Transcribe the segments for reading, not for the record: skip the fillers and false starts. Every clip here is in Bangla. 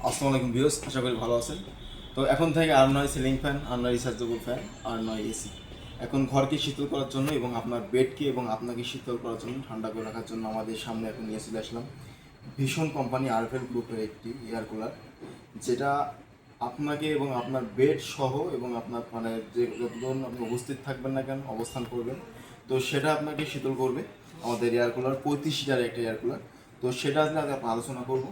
আসসালামু আলাইকুম ভিউয়ার্স, আশা করি ভালো আছেন। তো এখন থেকে আর নয় সিলিং ফ্যান, আর নয় রিচার্জেবল ফ্যান, আর নয় এসি। এখন ঘরকে শীতল করার জন্য এবং আপনার বেডকে এবং আপনাকে শীতল করার জন্য, ঠান্ডা করে রাখার জন্য আমাদের সামনে এখন নিয়ে চলে আসলাম ভীষণ কোম্পানি আরভেল গ্রুপের একটি এয়ার কুলার, যেটা আপনাকে এবং আপনার বেড সহ এবং আপনার মানে যে যতক্ষণ আপনি উপস্থিত থাকবেন না কেন, অবস্থান করবেন, তো সেটা আপনাকে শীতল করবে। আমাদের এয়ার কুলার 35 লিটার একটা এয়ার কুলার। তো সেটা আজকে আমরা আলোচনা করব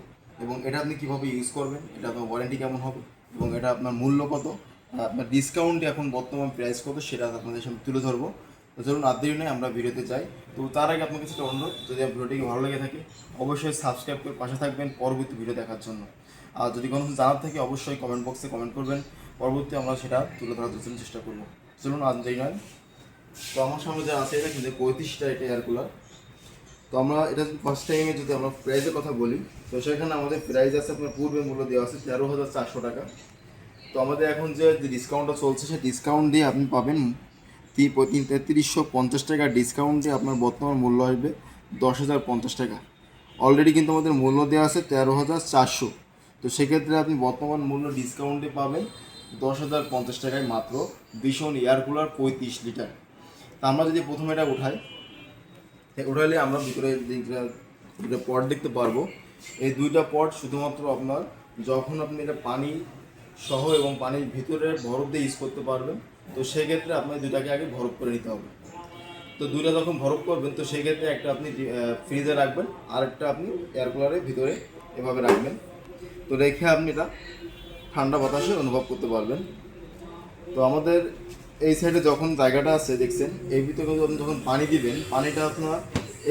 এবং এটা আপনি কীভাবে ইউজ করবেন, এটা আপনার ওয়ারেন্টি কেমন হবে এবং এটা আপনার মূল্য কত, আপনার ডিসকাউন্ট এখন বর্তমান প্রাইস কত, সেটা আপনাদের সামনে তুলে ধরবো। তো চলুন আর দেরি নয়, আমরা ভিডিওতে যাই। তো তার আগে আপনার কাছে একটা অনুরোধ, যদি ভিডিওটিকে ভালো লেগে থাকে অবশ্যই সাবস্ক্রাইব করে পাশে থাকবেন পরবর্তী ভিডিও দেখার জন্য। আর যদি কোনো কিছু জানার থাকে অবশ্যই কমেন্ট বক্সে কমেন্ট করবেন, পরবর্তী আমরা সেটা তুলে ধরার জন্য চেষ্টা করবো। চলুন আর দেরি নয়। তো আমার সামনে যা আছে এটা কিন্তু 35টা এটা এয়ার কুলার। তো আমরা এটা ফার্স্ট টাইমে যদি আমরা প্রাইসের কথা বলি, তো সেখানে আমাদের প্রাইস আছে, আপনার পূর্বে মূল্য দেওয়া আছে 13,400 টাকা। তো আমাদের এখন যে ডিসকাউন্টটা চলছে, সেই ডিসকাউন্ট দিয়ে আপনি পাবেন 3350 টাকা ডিসকাউন্ট দিয়ে আপনার বর্তমান মূল্য আসবে 10,050 টাকা। অলরেডি কিন্তু আমাদের মূল্য দেওয়া আছে 13,400। তো সেক্ষেত্রে আপনি বর্তমান মূল্য ডিসকাউন্টে পাবেন 10,050 টাকায় মাত্র ভীষণ এয়ার কুলার 35 লিটার। তা আমরা যদি প্রথমে এটা উঠাইলে আমরা ভিতরে দুটো পট দেখতে পারবো। এই দুইটা পট শুধুমাত্র আপনার যখন আপনি এটা পানি সহ এবং পানির ভিতরে বরফ দিয়ে ইউজ করতে পারবেন, তো সেক্ষেত্রে আপনার দুইটাকে আগে বরফ করে নিতে হবে। তো দুইটা যখন বরফ করবেন, তো সেক্ষেত্রে একটা আপনি ফ্রিজে রাখবেন, আর একটা আপনি এয়ার কুলারের ভিতরে এভাবে রাখবেন। তো রেখে আপনি এটা ঠান্ডা বাতাসে অনুভব করতে পারবেন। তো আমাদের এই সাইডে যখন জায়গাটা আছে দেখছেন, এই ভিতরে কিন্তু আপনি যখন পানি দিবেন, পানিটা আপনার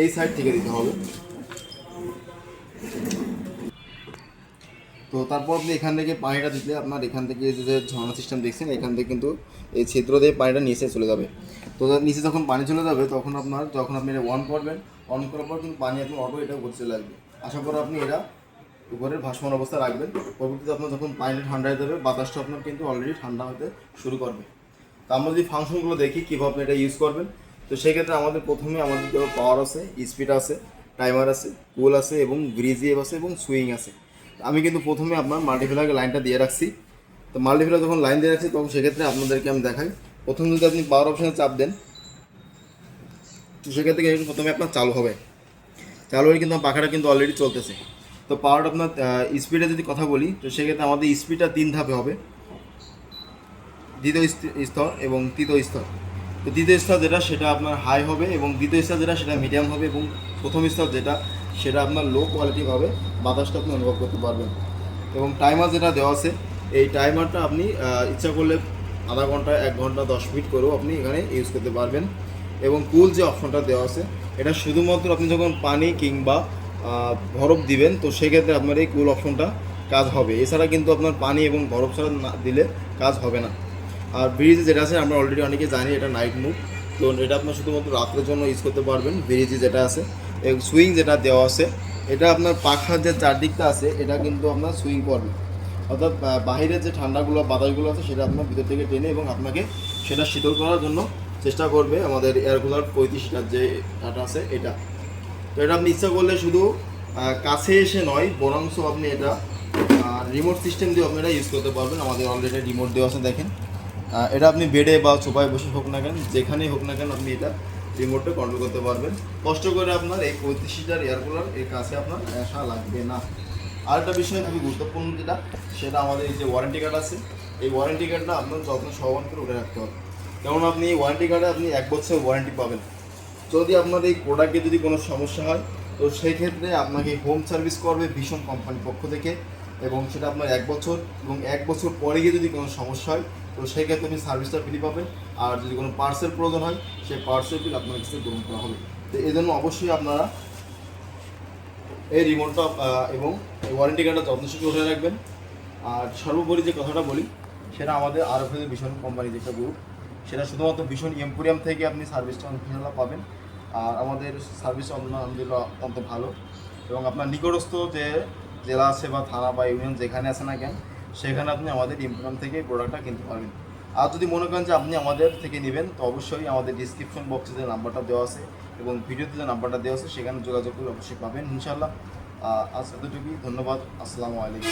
এই সাইড থেকে দিতে হবে। তো তারপর আপনি এখান থেকে পানিটা দিলে আপনার এখান থেকে যে ঝর্ণা সিস্টেম দেখছেন, এখান থেকে কিন্তু এই ছিদ্র দিয়ে পানিটা নিচে চলে যাবে। তো নিচে যখন পানি চলে যাবে, তখন যখন আপনি এটা অন করবেন, অন করার পর কিন্তু পানি আপনার অটো এটা উপরে চলে আসবে। আশা করি আপনি এটা উপরের ভাসমান অবস্থা রাখবেন। পরবর্তীতে আপনার যখন পানিটা ঠান্ডা হয়ে যাবে, বাতাসটা আপনার কিন্তু অলরেডি ঠান্ডা হতে শুরু করবে। তো আমরা যদি ফাংশনগুলো দেখি কীভাবে এটা ইউজ করবেন, তো সেক্ষেত্রে আমাদের প্রথমে আমাদের পাওয়ার আছে, স্পিড আছে, টাইমার আছে, কুল আছে এবং ব্রিজিএফ আছে এবং সুইং আছে। আমি কিন্তু প্রথমে আপনার মাল্টিপ্লাগে লাইনটা দিয়ে রাখছি। তো মাল্টিপ্লাগ যখন লাইন দিয়ে রাখছি, তখন সেক্ষেত্রে আপনাদেরকে আমি দেখাই। প্রথম যদি আপনি পাওয়ার অপশানে চাপ দেন, তো সেক্ষেত্রে কিন্তু প্রথমে আপনার চালু হবে। চালু হয়ে কিন্তু পাখাটা কিন্তু অলরেডি চলতেছে। তো পাওয়ারটা আপনার স্পিডে যদি কথা বলি, তো সেক্ষেত্রে আমাদের স্পিডটা 3 ধাপে হবে, দ্বিতীয় স্তর এবং তৃতীয় স্তর। তো দ্বিতীয় স্তর যেটা সেটা আপনার হাই হবে এবং দ্বিতীয় স্তর যেটা সেটা মিডিয়াম হবে এবং প্রথম স্তর যেটা সেটা আপনার লো কোয়ালিটি হবে, বাতাসটা আপনি অনুভব করতে পারবেন। এবং টাইমার যেটা দেওয়া আছে, এই টাইমারটা আপনি ইচ্ছা করলে আধা ঘন্টা, 1 ঘন্টা, 10 মিনিট করেও আপনি এখানে ইউজ করতে পারবেন। এবং কুল যে অপশনটা দেওয়া আছে, এটা শুধুমাত্র আপনি যখন পানি কিংবা বরফ দিবেন, তো সেক্ষেত্রে আপনার এই কুল অপশনটা কাজ হবে। এছাড়া কিন্তু আপনার পানি এবং বরফ ছাড়া না দিলে কাজ হবে না। আর ব্রিজে যেটা আছে আমরা অলরেডি অনেকে জানি এটা নাইট মুভ। তো এটা আপনার শুধুমাত্র রাত্রের জন্য ইউজ করতে পারবেন। ব্রিজে যেটা আছে, সুইং যেটা দেওয়া আছে, এটা আপনার পাখার যে চারদিকটা আছে এটা কিন্তু আপনার সুইং করবে, অর্থাৎ বাহিরের যে ঠান্ডাগুলো বাতাসগুলো আছে সেটা আপনার ভিতর থেকে টেনে এবং আপনাকে সেটা শীতল করার জন্য চেষ্টা করবে আমাদের এয়ার কুলার 35টার যে এটা আছে এটা। তো এটা আপনি ইচ্ছা করলে শুধু কাছে এসে নয়, বরঞ্চ আপনি এটা রিমোট সিস্টেম দিয়ে আপনারা ইউজ করতে পারবেন। আমাদের অলরেডি রিমোট দেওয়া আছে দেখেন। এটা আপনি বেডে বা সোফায় বসে হোক না কেন, যেখানেই হোক না কেন, আপনি এটা রিমোটটা কন্ট্রোল করতে পারবেন। কষ্ট করে আপনার এই 35 লিটার এয়ার কুলার এর কাছে আপনার আসা লাগবে না। আর একটা বিষয় খুবই গুরুত্বপূর্ণ যেটা, সেটা আমাদের এই যে ওয়ারেন্টি কার্ড আছে, এই ওয়ারেন্টি কার্ডটা আপনার যত্ন সহবান করে উঠে রাখতে হবে। যেমন আপনি এই ওয়ারেন্টি কার্ডে আপনি 1 বছরের ওয়ারেন্টি পাবেন। যদি আপনার এই প্রোডাক্টে যদি কোনো সমস্যা হয়, তো সেই ক্ষেত্রে আপনাকে হোম সার্ভিস করবে ভীষণ কোম্পানির পক্ষ থেকে, এবং সেটা আপনার 1 বছর, এবং 1 বছর পরে গিয়ে যদি কোনো সমস্যা হয়, তো সেই ক্ষেত্রে আপনি সার্ভিসটা ফ্রি পাবেন। আর যদি কোনো পার্সেল প্রয়োজন হয়, সেই পার্সেল বিল আপনার কাছে গ্রহণ করা হবে। তো এই জন্য অবশ্যই আপনারা এই রিমোটটা এবং এই ওয়ারেন্টি কার্ডটা যত্নশীল উঠে রাখবেন। আর সর্বোপরি যে কথাটা বলি, সেটা আমাদের আরভেল ভীষণ কোম্পানি যেটা গ্রুপ, সেটা শুধুমাত্র ভীষণ এম্পোরিয়াম থেকে আপনি সার্ভিসটা আলহামদুলিল্লাহ পাবেন। আর আমাদের সার্ভিস আলহামদুলিল্লাহ অত্যন্ত ভালো। এবং আপনার নিকটস্থ যে জেলা আছে বা থানা বা ইউনিয়ন যেখানে আছে না কেন, সেখানে আপনি আমাদের এম্পোরিয়াম থেকে প্রোডাক্টটা কিনতে পারবেন। আর যদি মনে করেন যে আপনি আমাদের থেকে নেবেন, তো অবশ্যই আমাদের ডিসক্রিপশন বক্সে যে নাম্বারটা দেওয়া আছে এবং ভিডিওতে যে নাম্বারটা দেওয়া আছে সেখানে যোগাযোগ করে অবশ্যই পাবেন ইনশাআল্লাহ। আজ এতটুকুই, ধন্যবাদ, আসসালামু আলাইকুম।